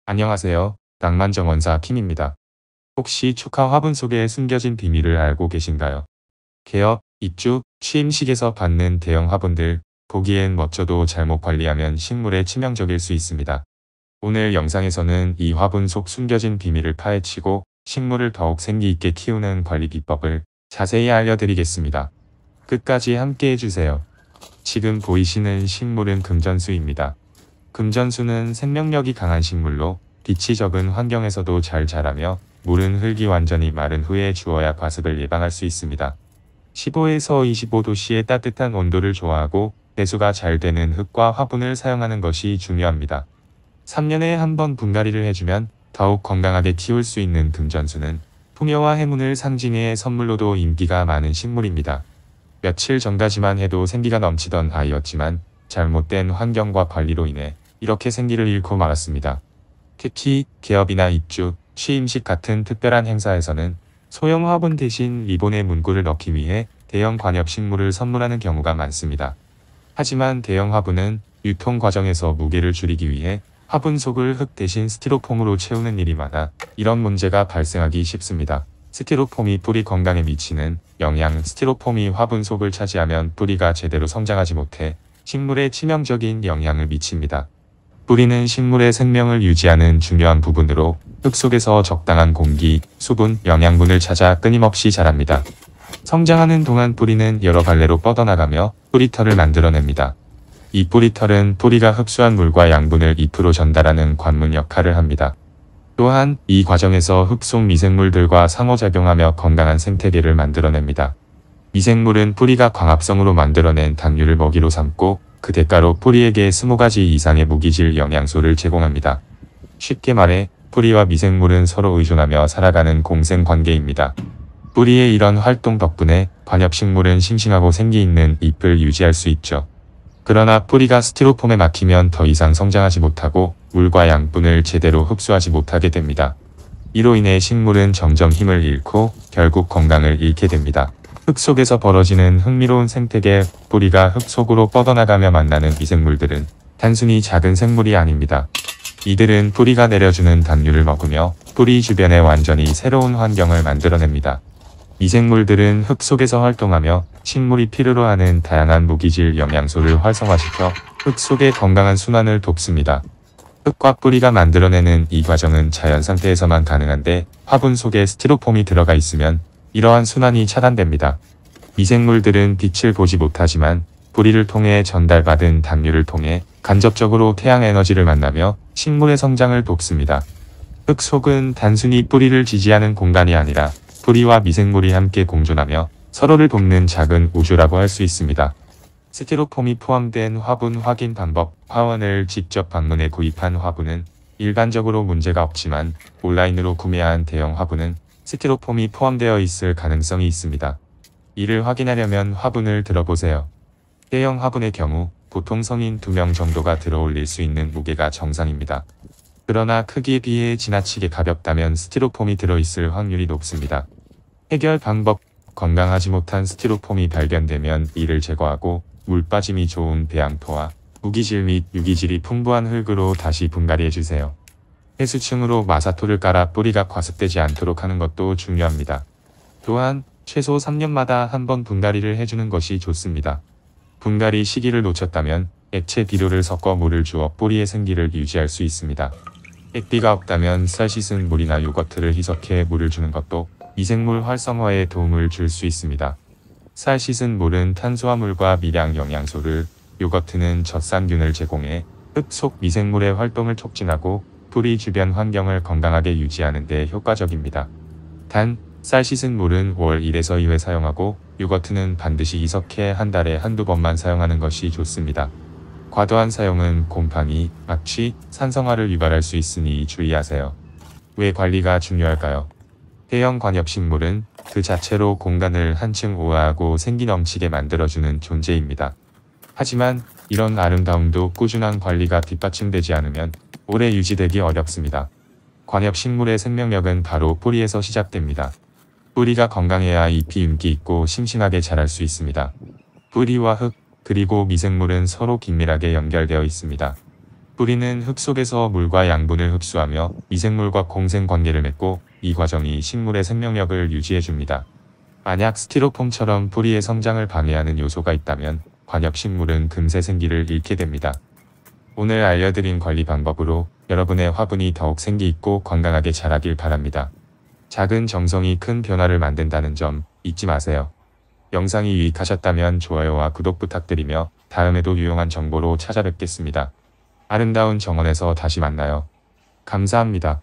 안녕하세요. 낭만정원사 킴입니다. 혹시 축하 화분 속에 숨겨진 비밀을 알고 계신가요? 개업, 입주, 취임식에서 받는 대형 화분들, 보기엔 멋져도 잘못 관리하면 식물에 치명적일 수 있습니다. 오늘 영상에서는 이 화분 속 숨겨진 비밀을 파헤치고 식물을 더욱 생기 있게 키우는 관리 비법을 자세히 알려드리겠습니다. 끝까지 함께 해주세요. 지금 보이시는 식물은 금전수입니다. 금전수는 생명력이 강한 식물로 빛이 적은 환경에서도 잘 자라며 물은 흙이 완전히 마른 후에 주어야 과습을 예방할 수 있습니다. 15에서 25도씨의 따뜻한 온도를 좋아하고 배수가 잘 되는 흙과 화분을 사용하는 것이 중요합니다. 3년에 한 번 분갈이를 해주면 더욱 건강하게 키울 수 있는 금전수는 풍요와 행운을 상징해 선물로도 인기가 많은 식물입니다. 며칠 전까지만 해도 생기가 넘치던 아이였지만 잘못된 환경과 관리로 인해 이렇게 생기를 잃고 말았습니다. 특히 개업이나 입주, 취임식 같은 특별한 행사에서는 소형 화분 대신 리본에 문구를 넣기 위해 대형 관엽식물을 선물하는 경우가 많습니다. 하지만 대형 화분은 유통 과정에서 무게를 줄이기 위해 화분 속을 흙 대신 스티로폼으로 채우는 일이 많아 이런 문제가 발생하기 쉽습니다. 스티로폼이 뿌리 건강에 미치는 영향. 스티로폼이 화분 속을 차지하면 뿌리가 제대로 성장하지 못해 식물에 치명적인 영향을 미칩니다. 뿌리는 식물의 생명을 유지하는 중요한 부분으로 흙 속에서 적당한 공기, 수분, 영양분을 찾아 끊임없이 자랍니다. 성장하는 동안 뿌리는 여러 갈래로 뻗어나가며 뿌리털을 만들어냅니다. 이 뿌리털은 뿌리가 흡수한 물과 양분을 잎으로 전달하는 관문 역할을 합니다. 또한 이 과정에서 흙 속 미생물들과 상호작용하며 건강한 생태계를 만들어냅니다. 미생물은 뿌리가 광합성으로 만들어낸 당류를 먹이로 삼고 그 대가로 뿌리에게 20가지 이상의 무기질 영양소를 제공합니다. 쉽게 말해 뿌리와 미생물은 서로 의존하며 살아가는 공생관계입니다. 뿌리의 이런 활동 덕분에 관엽식물은 싱싱하고 생기 있는 잎을 유지할 수 있죠. 그러나 뿌리가 스티로폼에 막히면 더 이상 성장하지 못하고 물과 양분을 제대로 흡수하지 못하게 됩니다. 이로 인해 식물은 점점 힘을 잃고 결국 건강을 잃게 됩니다. 흙 속에서 벌어지는 흥미로운 생태계. 뿌리가 흙 속으로 뻗어나가며 만나는 미생물들은 단순히 작은 생물이 아닙니다. 이들은 뿌리가 내려주는 당류를 먹으며 뿌리 주변에 완전히 새로운 환경을 만들어냅니다. 미생물들은 흙 속에서 활동하며 식물이 필요로 하는 다양한 무기질 영양소를 활성화시켜 흙 속의 건강한 순환을 돕습니다. 흙과 뿌리가 만들어내는 이 과정은 자연 상태에서만 가능한데 화분 속에 스티로폼이 들어가 있으면 이러한 순환이 차단됩니다. 미생물들은 빛을 보지 못하지만 뿌리를 통해 전달받은 당류를 통해 간접적으로 태양 에너지를 만나며 식물의 성장을 돕습니다. 흙 속은 단순히 뿌리를 지지하는 공간이 아니라 뿌리와 미생물이 함께 공존하며 서로를 돕는 작은 우주라고 할 수 있습니다. 스티로폼이 포함된 화분 확인 방법. 화원을 직접 방문해 구입한 화분은 일반적으로 문제가 없지만 온라인으로 구매한 대형 화분은 스티로폼이 포함되어 있을 가능성이 있습니다. 이를 확인하려면 화분을 들어보세요. 대형 화분의 경우 보통 성인 2명 정도가 들어올릴 수 있는 무게가 정상입니다. 그러나 크기에 비해 지나치게 가볍다면 스티로폼이 들어있을 확률이 높습니다. 해결 방법. 건강하지 못한 스티로폼이 발견되면 이를 제거하고 물 빠짐이 좋은 배양토와 무기질 및 유기질이 풍부한 흙으로 다시 분갈이해주세요. 해수층으로 마사토를 깔아 뿌리가 과습되지 않도록 하는 것도 중요합니다. 또한 최소 3년마다 한 번 분갈이를 해주는 것이 좋습니다. 분갈이 시기를 놓쳤다면 액체 비료를 섞어 물을 주어 뿌리의 생기를 유지할 수 있습니다. 액비가 없다면 쌀 씻은 물이나 요거트를 희석해 물을 주는 것도 미생물 활성화에 도움을 줄 수 있습니다. 쌀 씻은 물은 탄수화물과 미량 영양소를, 요거트는 젖산균을 제공해 흙 속 미생물의 활동을 촉진하고 뿌리 주변 환경을 건강하게 유지하는 데 효과적입니다. 단, 쌀 씻은 물은 월 1에서 2회 사용하고 요거트는 반드시 희석해 한 달에 한두 번만 사용하는 것이 좋습니다. 과도한 사용은 곰팡이, 악취, 산성화를 유발할 수 있으니 주의하세요. 왜 관리가 중요할까요? 대형 관엽식물은 그 자체로 공간을 한층 우아하고 생기 넘치게 만들어주는 존재입니다. 하지만 이런 아름다움도 꾸준한 관리가 뒷받침되지 않으면 오래 유지되기 어렵습니다. 관엽식물의 생명력은 바로 뿌리에서 시작됩니다. 뿌리가 건강해야 잎이 윤기 있고 싱싱하게 자랄 수 있습니다. 뿌리와 흙, 그리고 미생물은 서로 긴밀하게 연결되어 있습니다. 뿌리는 흙 속에서 물과 양분을 흡수하며 미생물과 공생 관계를 맺고 이 과정이 식물의 생명력을 유지해줍니다. 만약 스티로폼처럼 뿌리의 성장을 방해하는 요소가 있다면 관엽식물은 금세 생기를 잃게 됩니다. 오늘 알려드린 관리 방법으로 여러분의 화분이 더욱 생기 있고 건강하게 자라길 바랍니다. 작은 정성이 큰 변화를 만든다는 점 잊지 마세요. 영상이 유익하셨다면 좋아요와 구독 부탁드리며 다음에도 유용한 정보로 찾아뵙겠습니다. 아름다운 정원에서 다시 만나요. 감사합니다.